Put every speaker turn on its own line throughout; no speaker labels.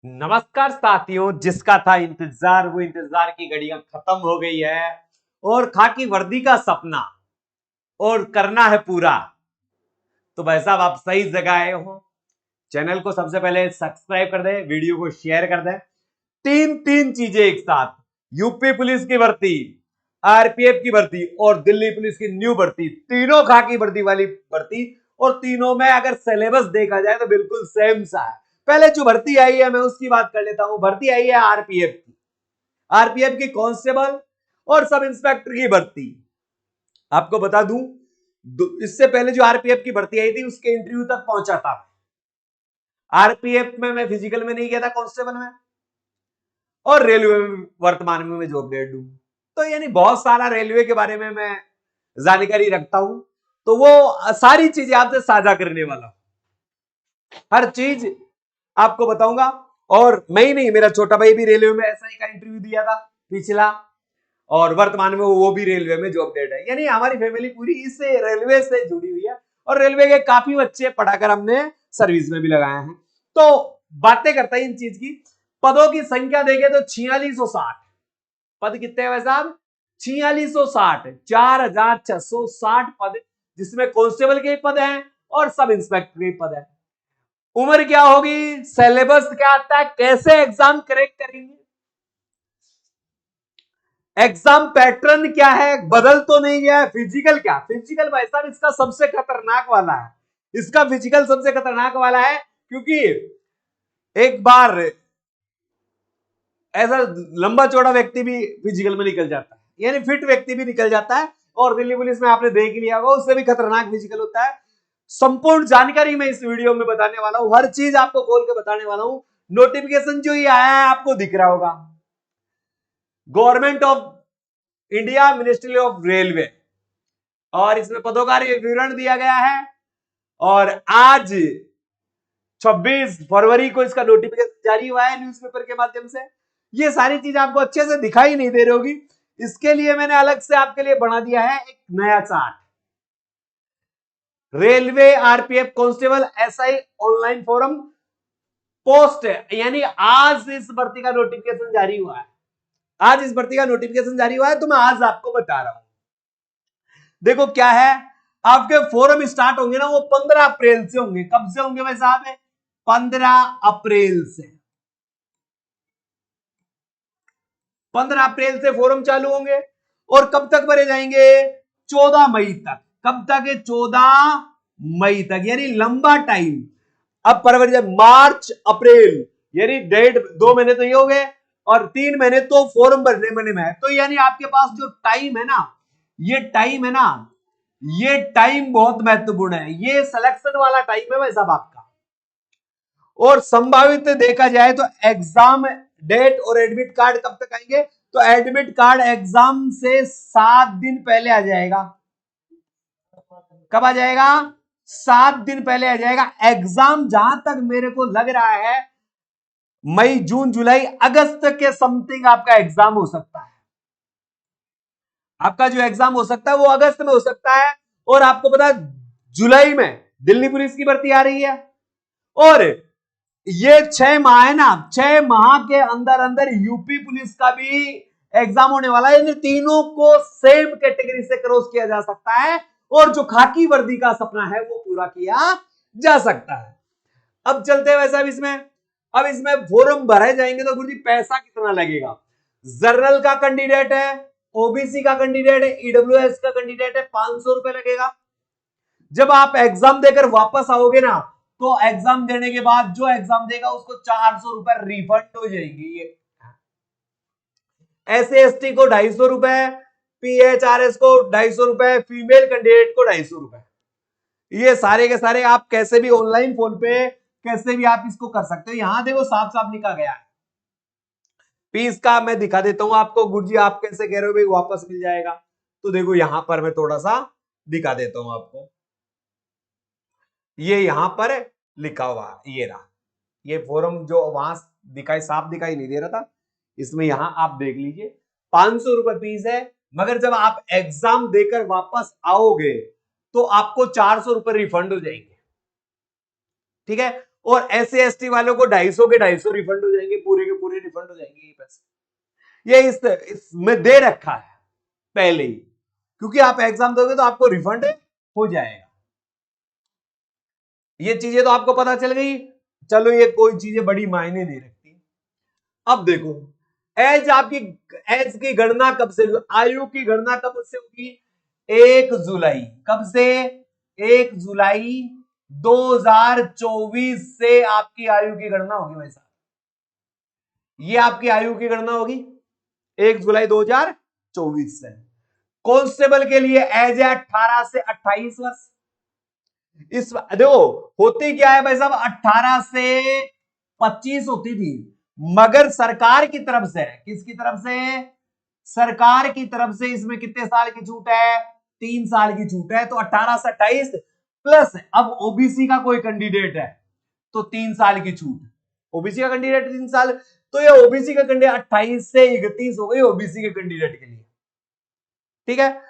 नमस्कार साथियों, जिसका था इंतजार वो इंतजार की घड़ियां खत्म हो गई है और खाकी वर्दी का सपना और करना है पूरा। तो भाई साहब, आप सही जगह आए हो। चैनल को सबसे पहले सब्सक्राइब कर दे, वीडियो को शेयर कर दे। तीन तीन चीजें एक साथ, यूपी पुलिस की भर्ती, आरपीएफ की भर्ती और दिल्ली पुलिस की न्यू भर्ती, तीनों खाकी वर्दी वाली भर्ती। और तीनों में अगर सिलेबस देखा जाए तो बिल्कुल सेम सा है। पहले जो भर्ती आई है मैं उसकी बात कर लेता हूं। भर्ती आई है आरपीएफ की। आरपीएफ की कांस्टेबल और सब इंस्पेक्टर की भर्ती। आपको बता दूं, इससे पहले जो आरपीएफ की भर्ती आई थी उसके इंटरव्यू तक पहुंचा था। आरपीएफ में मैं फिजिकल में नहीं गया था, कांस्टेबल में और रेलवे में वर्तमान में मैं जॉब अपडेट हूं। तो यानी बहुत सारा रेलवे के बारे में मैं जानकारी रखता हूं। तो वो सारी चीजें आपसे साझा करने वाला हूं, हर चीज आपको बताऊंगा। और मैं ही नहीं, मेरा छोटा भाई भी रेलवे में एसआई का इंटरव्यू दिया था पिछला, और वर्तमान में वो भी रेलवे में जॉब अपडेट है। यानी हमारी फैमिली पूरी इस रेलवे से जुड़ी हुई है और रेलवे के काफी बच्चे पढ़ाकर हमने सर्विस में भी लगाए हैं। तो बातें करता है इन चीज की। पदों की संख्या देखें तो 4660 पद। कितने हैं साहब? 4660, 4660 पद, जिसमें कांस्टेबल के पद हैं और सब इंस्पेक्टर के पद हैं। उम्र क्या होगी, सिलेबस क्या आता है, कैसे एग्जाम क्रैक करेंगे, एग्जाम पैटर्न क्या है, बदल तो नहीं गया है। फिजिकल क्या, फिजिकल भाई साहब इसका सबसे खतरनाक वाला है। इसका फिजिकल सबसे खतरनाक वाला है, क्योंकि एक बार ऐसा लंबा चौड़ा व्यक्ति भी फिजिकल में निकल जाता है, यानी फिट व्यक्ति भी निकल जाता है। और दिल्ली पुलिस में आपने देख लिया होगा, उससे भी खतरनाक फिजिकल होता है। संपूर्ण जानकारी मैं इस वीडियो में बताने वाला हूं, हर चीज आपको खोल के बताने वाला हूं। नोटिफिकेशन जो ये आया है आपको दिख रहा होगा, government of India, ministry of railway, और इसमें पदों का विवरण दिया गया है। और आज 26 फरवरी को इसका नोटिफिकेशन जारी हुआ है न्यूज़पेपर के माध्यम से। ये सारी चीज आपको अच्छे से दिखाई नहीं दे रही होगी, इसके लिए मैंने अलग से आपके लिए बना दिया है एक नया chart. Railway RPF constable SI online form post, यानी आज इस भर्ती का नोटिफिकेशन जारी हुआ है। आज इस भर्ती का नोटिफिकेशन जारी हुआ है, तो मैं आज आपको बता रहा हूं। देखो क्या है, आपके फॉर्म स्टार्ट होंगे ना, वो 15 अप्रैल से होंगे। कब से होंगे भाई साहब? 15 अप्रैल से। 15 अप्रैल से फॉर्म चालू होंगे और कब तक भरे जाएंगे? 14 मई तक। कब तक है? 14 मई तक, यानी लंबा टाइम। अब फरवरी, जब मार्च अप्रैल, यानी 1.5-2 महीने तो ये हो गए, और 3 महीने तो फॉर्म भरने में है। तो यानी आपके पास जो टाइम है ना, ये टाइम है ना, ये टाइम बहुत महत्वपूर्ण है। ये सिलेक्शन वाला टाइम है भाई साहब आपका। और संभावित देखा जाए तो एग्जाम डेट और एडमिट कार्ड कब तक आएंगे? तो एडमिट कार्ड एग्जाम से 7 दिन पहले आ जाएगा। कब आ जाएगा? 7 दिन पहले आ जाएगा। एग्जाम जहां तक मेरे को लग रहा है मई, जून, जुलाई, अगस्त के समथिंग आपका एग्जाम हो सकता है। आपका जो एग्जाम हो सकता है वो अगस्त में हो सकता है। और आपको पता है जुलाई में दिल्ली पुलिस की भर्ती आ रही है, और ये 6 माह है ना, 6 माह के अंदर अंदर यूपी पुलिस का भी एग्जाम होने वाला है। इन तीनों को सेम कैटेगरी से क्रॉस किया जा सकता है, और जो खाकी वर्दी का सपना है वो पूरा किया जा सकता है। अब चलते हैं वैसा इसमें। अब इसमें फॉर्म भरे जाएंगे तो गुरुजी पैसा कितना लगेगा? जनरल का कैंडिडेट है, ओबीसी का कैंडिडेट है, ईडब्ल्यूएस का कैंडिडेट है, 500 रुपए लगेगा। जब आप एग्जाम देकर वापस आओगे ना, तो एग्जाम देने के बाद जो एग्जाम देगा उसको 400 रुपए रिफंड हो जाएंगे। एससी एसटी को 250 रुपए, पीएचआरएस को 250 रुपए, फीमेल कैंडिडेट को 250 रुपए। ये सारे के सारे आप कैसे भी ऑनलाइन फोन पे कैसे भी आप इसको कर सकते हो। यहां देखो साफ साफ लिखा गया है। फीस का मैं दिखा देता हूं आपको। गुरुजी आप कैसे कह रहे हो भाई वापस मिल जाएगा? तो देखो यहां पर मैं थोड़ा सा दिखा देता हूं आपको। ये यहां पर लिखा हुआ, ये रहा। ये फॉर्म जो वहां दिखाई, साफ दिखाई नहीं दे रहा था, इसमें यहां आप देख लीजिए। 500 रुपए फीस है, मगर जब आप एग्जाम देकर वापस आओगे तो आपको 400 रुपए रिफंड हो जाएंगे। ठीक है? और SC ST वालों को 250 के 250 रिफंड हो जाएंगे, पूरे के पूरे रिफंड हो जाएंगे ये पैसे। ये इसमें दे रखा है पहले ही, क्योंकि आप एग्जाम दोगे तो आपको रिफंड हो जाएगा। ये चीजें तो आपको पता चल गई। चलो ये कोई चीजें बड़ी मायने नहीं रखती। अब देखो एज की गणना कब से, आयु की गणना कब से होगी? 1 जुलाई। कब से? 1 जुलाई 2024 से आपकी आयु की गणना होगी भाई साहब। ये आपकी आयु की गणना होगी 1 जुलाई 2024 से। कांस्टेबल के लिए एज है 18 से 28 वर्ष। इस देखो होती क्या है भाई साहब, 18 से 25 होती थी, मगर सरकार की तरफ से, किसकी तरफ से? सरकार की तरफ से इसमें कितने साल की छूट है? 3 साल की छूट है। तो 18 से 28 प्लस अब ओबीसी का कोई कैंडिडेट है तो 3 साल की छूट। ओबीसी का कैंडिडेट 3 साल, तो ये ओबीसी का कैंडिडेट 28 से 31 हो गई ओबीसी के कैंडिडेट के लिए। ठीक है।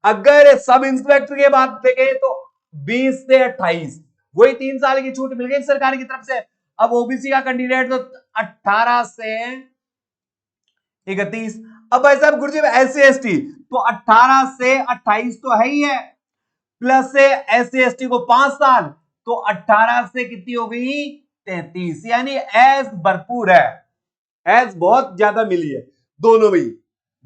अगर सब इंस्पेक्टर की बात देखें तो 20 से 28, वही 3 साल की छूट मिल गई सरकार की तरफ से। अब ओबीसी का कैंडिडेट तो 18 से 31। अब भाई साहब गुरुजी SC ST तो 18 से 28 तो है ही है, प्लस से SC ST को 5 साल, तो 18 से कितनी हो गई? 33। यानी एज भरपूर है, एज बहुत ज्यादा मिली है दोनों में,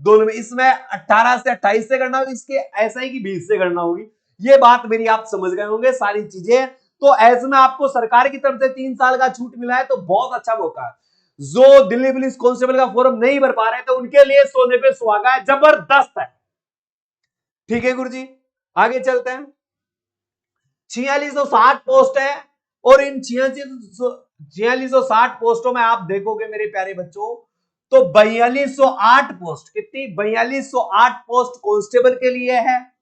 दोनों में। इसमें 18 से 28 से करना होगी, इसके ऐसा ही कि 20 से करना होगी। ये बात मेरी आप समझ गए होंगे सारी चीजें। तो एज में आपको सरकार की तरफ से 3 साल का छूट मिला है तो बहुत अच्छा मौका है। जो दिल्ली पुलिस कांस्टेबल का फॉर्म नहीं भर पा रहे थे उनके लिए सोने पे सुहागा है, जबरदस्त है। ठीक है गुरुजी, आगे चलते हैं। 4660 पोस्ट है और इन 4660 पोस्टों में आप देखोगे मेरे प्यारे बच्चों तो 4208 पोस्ट, कितनी? 4208 पोस्ट कांस्टेबल के लिए है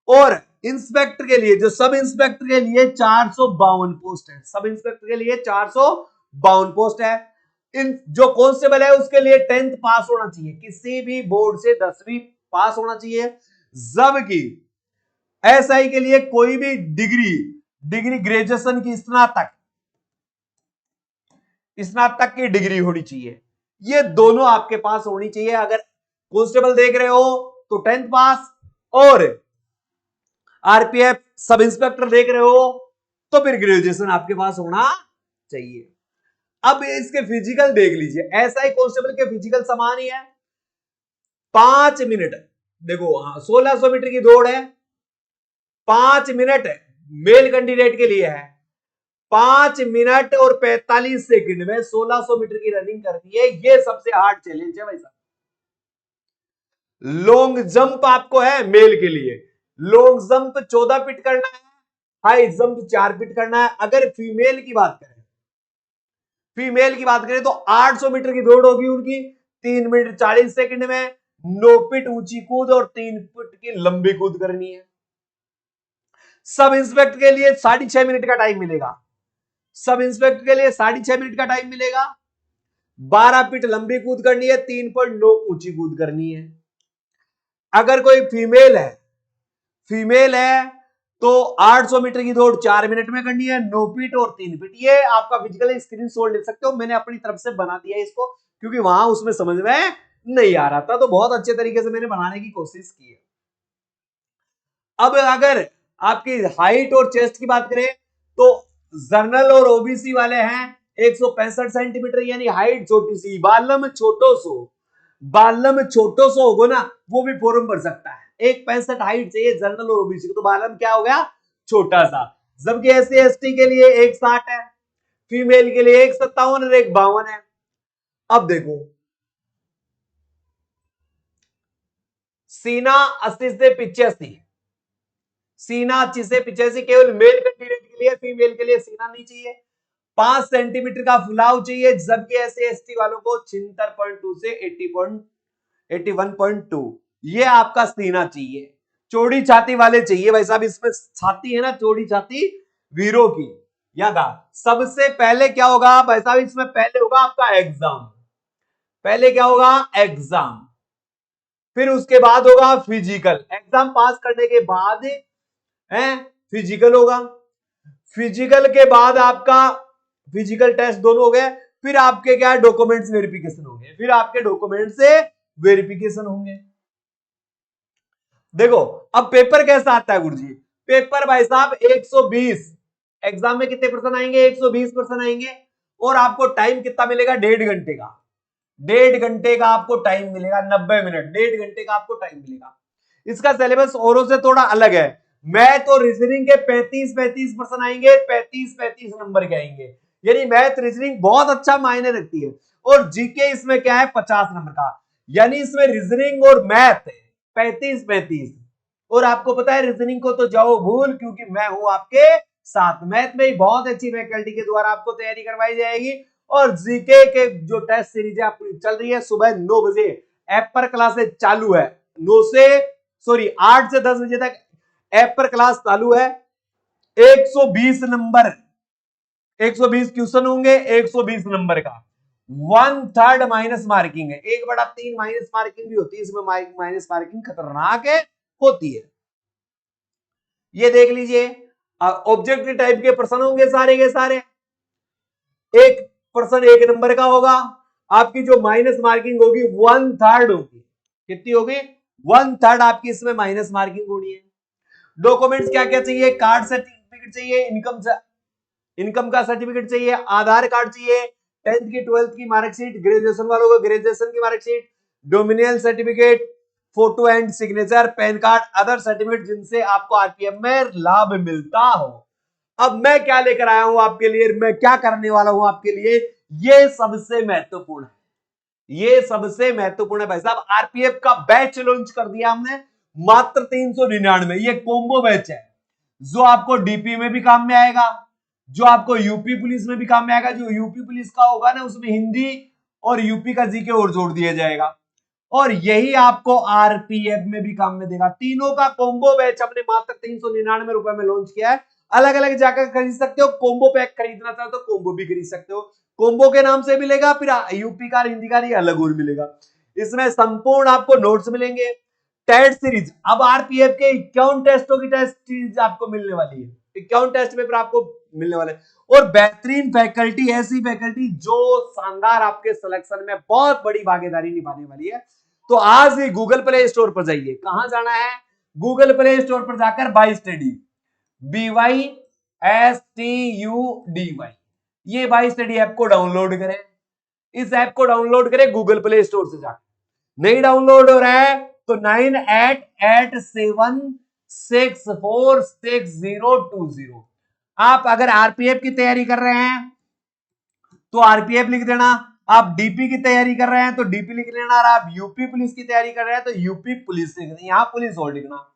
और इंस्पेक्टर के लिए, जो सब इंस्पेक्टर के लिए 452 पोस्ट है। सब इंस्पेक्टर के लिए 452 पोस्ट है। इन जो कांस्टेबल है उसके लिए 10th पास होना चाहिए, किसी भी बोर्ड से 10वीं पास होना चाहिए। जबकि एसआई के लिए कोई भी डिग्री ग्रेजुएशन की स्नातक की डिग्री होनी चाहिए। ये दोनों आपके पास होनी चाहिए। अगर कांस्टेबल देख रहे हो तो 10th पास, और आरपीएफ सब इंस्पेक्टर देख रहे हो तो फिर ग्रेजुएशन आपके पास होना चाहिए। अब इसके फिजिकल देख लीजिए, एसआई कांस्टेबल के फिजिकल समान ही है। 5 मिनट, देखो 1600 मीटर की दौड़ है, 5 मिनट मेल कैंडिडेट के लिए है। 5 मिनट और 45 सेकंड में 1600 मीटर की रनिंग करती है। ये सबसे हार्ड चैलेंज है भाई साहब। लॉन्ग जंप आपको है मेल के लिए, लॉन्ग जंप 14 फीट करना है, हाई जंप 4 फीट करना है। अगर फीमेल की बात करें तो 800 मीटर की दौड़ होगी उनकी 3 मिनट 40 सेकंड में, 9 फीट ऊंची कूद और 3 फीट की लंबी कूद करनी है। सब इंस्पेक्टर के लिए 6.5 मिनट का टाइम मिलेगा। सब इंस्पेक्टर के लिए 6.5 मिनट का टाइम मिलेगा। 12 फीट लंबी कूद करनी है, 3.9 ऊंची कूद करनी है। अगर कोई फीमेल है तो 800 मीटर की दौड़ 4 मिनट में करनी है, 9 फीट और 3 फीट। ये आपका फिजिकल स्क्रीनशॉट ले सकते हो, मैंने अपनी तरफ से बना दिया इसको क्योंकि वहां उसमें समझ में नहीं आ रहा था, तो बहुत अच्छे तरीके से मैंने बनाने की कोशिश की है। अब अगर आपकी हाइट और चेस्ट की बात करें तो जनरल और ओबीसी वाले हैं 165 सेंटीमीटर, यानी हाइट छोटी सी, बालम छोटो सो होगा ना वो भी फॉर्म भर सकता है। 165 हाइट चाहिए जनरल और ओबीसी को, तो बालम क्या हो गया? छोटा सा। जबकि SC ST के लिए 160 है, फीमेल के लिए 157 और 152 है। अब देखो सीना 80 से 85, सीना 80 से 85 केवल मेल कैंडिडेट के लिए, फीमेल के लिए सीना नहीं चाहिए। 5 सेंटीमीटर का फुलाव चाहिए, जबकि SC ST वालों को 76.2 से 81.2 ये आपका सीना चाहिए। चौड़ी छाती वाले चाहिए भाई साहब, इसमें छाती है ना चौड़ी छाती वीरों की। याद आ, सबसे पहले क्या होगा भाई साहब, इसमें पहले होगा आपका एग्जाम, पहले क्या होगा? एग्जाम, फिर उसके बाद होगा फिजिकल। एग्जाम पास करने के बाद फिजिकल होगा, फिजिकल के बाद आपका फिजिकल टेस्ट दोनों हो गए, फिर आपके क्या है डॉक्यूमेंट्स वेरिफिकेशन होंगे, फिर आपके डॉक्यूमेंट से वेरिफिकेशन होंगे। देखो अब पेपर कैसा आता है गुरुजी, पेपर भाई साहब 120, एग्जाम में कितने परसेंट आएंगे, 120% आएंगे, और आपको टाइम कितना मिलेगा, 1.5 घंटे का, 1.5 घंटे का आपको टाइम मिलेगा, 90 मिनट, 1.5 घंटे का आपको टाइम मिलेगा। इसका सिलेबस औरों से थोड़ा अलग है, मैथ और रीजनिंग के 35% आएंगे, 35 नंबर के आएंगे, यानी मैथ रीजनिंग बहुत अच्छा मायने रखती है। और जीके इसमें क्या है 50 नंबर का, यानी इसमें रीजनिंग और मैथ 35, और आपको पता है रीजनिंग को तो जाओ भूल, क्योंकि मैं हूं आपके साथ, मैथ में बहुत अच्छी फैकल्टी के द्वारा आपको तैयारी करवाई जाएगी। और जीके के जो टेस्ट सीरीज है आपकी चल रही है, सुबह 9 बजे ऐप पर क्लासेस चालू है, 8 से 10 बजे तक ऐप पर क्लास चालू है। 120 नंबर, 120 क्वेश्चन होंगे, 120 नंबर का, 1/3 माइनस मार्किंग है, 1/3 माइनस मार्किंग भी होती है, इसमें माइनस मार्किंग खतरनाक है होती है। ये देख लीजिए, ऑब्जेक्टिव टाइप के प्रश्न होंगे सारे के सारे, एक प्रश्न 1 नंबर का होगा, आपकी जो माइनस मार्किंग होगी 1/3 होगी, कितनी होगी, 1/3 आपकी इसमें माइनस मार्किंग होनी है। डॉक्यूमेंट्स क्या क्या चाहिए, कार्ड सर्टिफिकेट चाहिए, इनकम का सर्टिफिकेट चाहिए, आधार कार्ड चाहिए, 10th की 12th की मार्कशीट, ग्रेजुएशन वालों को ग्रेजुएशन की marksheet, domicile certificate, photo and signature, PAN card, other certificate जिनसे आपको आरपीएफ में लाभ मिलता हो। अब मैं क्या लेकर आया हूं आपके लिए, मैं क्या करने वाला हूं आपके लिए, ये सबसे महत्वपूर्ण है, ये सबसे महत्वपूर्ण है भाई साहब। आरपीएफ का बैच लॉन्च कर दिया हमने, मात्र 399, ये कॉम्बो बैच है, जो आपको डीपी में भी काम में आएगा, जो आपको यूपी पुलिस में भी काम में आएगा। जो यूपी पुलिस का होगा ना, उसमें हिंदी और यूपी का जीके और जोड़ दिया जाएगा, और यही आपको आरपीएफ में भी काम में देगा। तीनों का कॉम्बो बैच हमने मात्र 399 रुपए में लॉन्च किया है। अलग अलग जाकर खरीद सकते हो, कॉम्बो पैक खरीदना चाहते हो तो कॉम्बो भी खरीद सकते हो, कॉम्बो के नाम से मिलेगा, फिर यूपी का हिंदी का अलग और मिलेगा। इसमें संपूर्ण आपको नोट्स मिलेंगे, टेस्ट सीरीज, अब आरपीएफ के 51 टेस्टों की टेस्ट सीरीज आपको मिलने वाली है, 51 टेस्ट पेपर आपको मिलने वाले, और बेहतरीन फैकल्टी, ऐसी फैकल्टी जो शानदार आपके सिलेक्शन में बहुत बड़ी भागीदारी निभाने वाली है। तो आज ही गूगल प्ले स्टोर पर जाइए, कहां जाना है, गूगल प्ले स्टोर पर जाकर बाई स्टडी, BYSTUDY, ये बाई स्टडी ऐप को डाउनलोड करें, इस ऐप को डाउनलोड करें गूगल प्ले स्टोर से जाकर। नहीं डाउनलोड हो रहा है तो 9887646020, आप अगर आरपीएफ की तैयारी कर रहे हैं तो आरपीएफ लिख देना, आप डीपी की तैयारी कर रहे हैं तो डीपी लिख लेना, और आप यूपी पुलिस की तैयारी कर रहे हैं तो यूपी पुलिस लिख देना, यहां पुलिस और लिखना।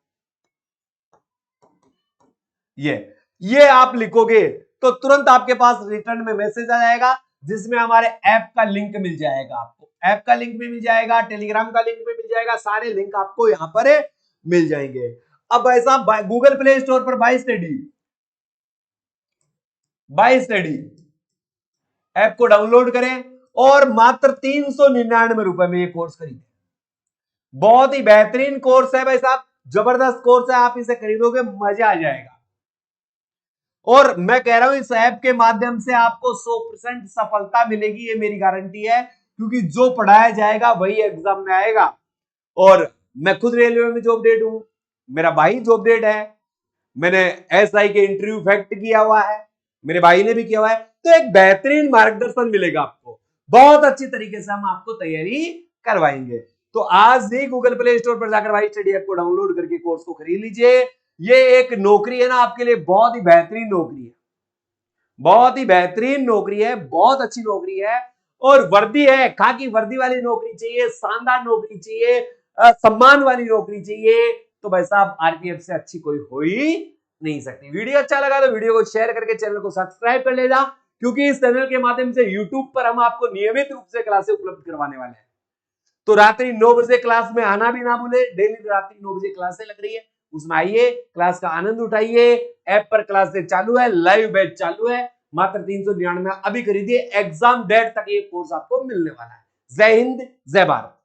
ये आप लिखोगे तो तुरंत आपके पास रिटर्न में मैसेज आ जाएगा, जिसमें हमारे ऐप का लिंक मिल जाएगा, आपको ऐप का लिंक भी मिल जाएगा, टेलीग्राम का लिंक भी मिल जाएगा, सारे लिंक आपको यहां पर मिल जाएंगे। अब ऐसा गूगल प्ले स्टोर पर बाई स्टडी ऐप को डाउनलोड करें, और मात्र 399 रुपए में ये कोर्स खरीदें। बहुत ही बेहतरीन कोर्स है भाई साहब, जबरदस्त कोर्स है, आप इसे खरीदोगे मजा आ जाएगा। और मैं कह रहा हूं इस ऐप के माध्यम से आपको 100% सफलता मिलेगी, ये मेरी गारंटी है, क्योंकि जो पढ़ाया जाएगा वही एग्जाम में आएगा। और मैं खुद रेलवे में जॉब डेट हूं, मेरा भाई जॉब डेट है, मैंने एसआई के इंटरव्यू फैक्ट किया हुआ है, मेरे भाई ने भी किया हुआ है, तो एक बेहतरीन मार्गदर्शन मिलेगा आपको, बहुत अच्छी तरीके से हम आपको तैयारी करवाएंगे। तो आज ही गूगल प्ले स्टोर पर जाकर भाई स्टडी ऐप को डाउनलोड करके कोर्स को खरीद लीजिए। ये एक नौकरी है ना आपके लिए, बहुत ही बेहतरीन नौकरी है, बहुत ही बेहतरीन नौकरी है, बहुत अच्छी नौकरी है, और वर्दी है, खाकी वर्दी वाली नौकरी चाहिए, शानदार नौकरी चाहिए, सम्मान वाली नौकरी चाहिए, तो भाई साहब आरपीएफ से अच्छी कोई हो ही नहीं सकती। वीडियो अच्छा लगा तो वीडियो को शेयर करके चैनल को सब्सक्राइब कर लेना, क्योंकि इस चैनल के माध्यम से यूट्यूब पर हम आपको नियमित रूप से क्लासेस उपलब्ध करवाने वाले हैं। तो रात्रि 9 बजे क्लास में आना भी ना भूले, डेली रात्रि 9 बजे क्लासें लग रही है, उसमें आइए, क्लास का आनंद उठाइए। ऐप पर क्लासेस चालू है, लाइव बैच चालू है, मात्र 399 अभी खरीदिए, एग्जाम डेट तक ये कोर्स आपको मिलने वाला है। जय हिंद, जय भारत।